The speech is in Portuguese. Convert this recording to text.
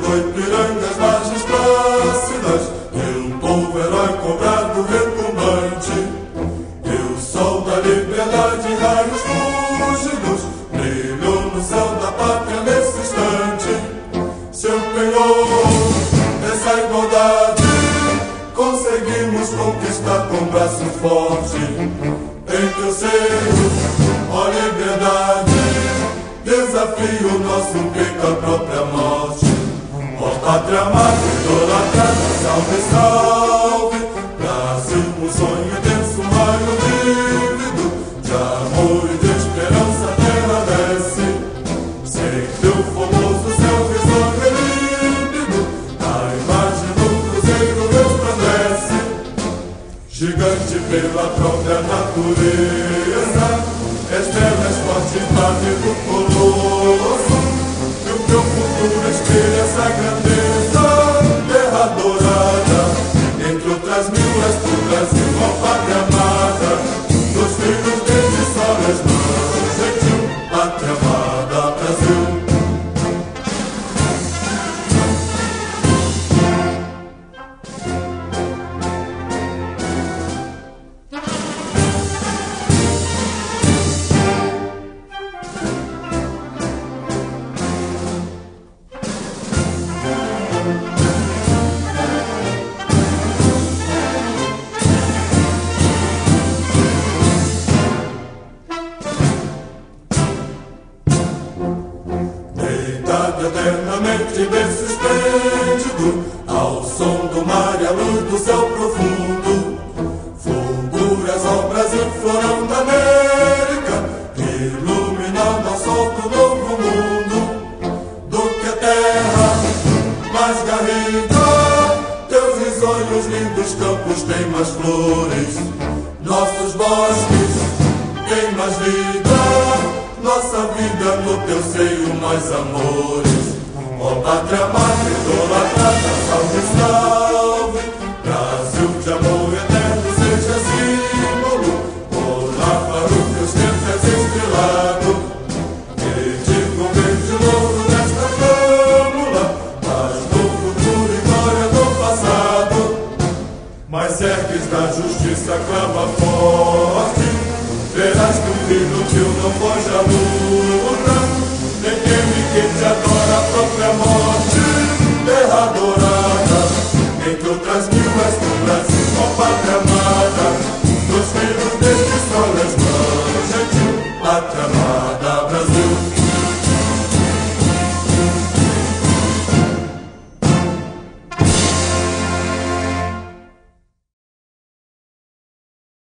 do Ipiranga, as margens plácidas, meu povo herói cobrado retumbante. E o sol da liberdade, raios fúlgidos, brilhou no céu da pátria nesse instante. Se empenhou essa igualdade, conseguimos conquistar com braço forte. Em teu seio, ó liberdade, desafio nosso peito à própria morte. Ó pátria amada, idolatrada, salve, salve, Brasil, um sonho intenso, um raio vívido, de amor e de esperança a terra desce. Sem teu famoso céu risonho e límpido, a imagem do cruzeiro resplandece. Gigante pela própria natureza, estrelas fortes parte do colosso, e o teu futuro espelha essa grandeza. Terra dourada, entre outras mil és do Brasil, ó pátria amada, dos filhos desde sol és mãos, gentil, pátria amada, Brasil. Eternamente berço esplêndido, ao som do mar e à luz do céu profundo, fulguras ao Brasil, florão da América, iluminando ao sol do novo mundo. Do que a terra mais garrida, teus risonhos lindos campos têm mais flores, nossos bosques têm mais vida, nossa vida no teu seio mais amores. Ó pátria amada, idolatrada, salve, salve, Brasil de amor eterno seja símbolo. Olá para o teus tempos estrelado, que diga o verde louro desta fórmula, paz do futuro e glória do passado. Mas ergues da justiça, clama forte, verás que um filho teu não foge à luta, nem teme quem te adora a própria morte. Terra dourada, entre outras mil és do Brasil.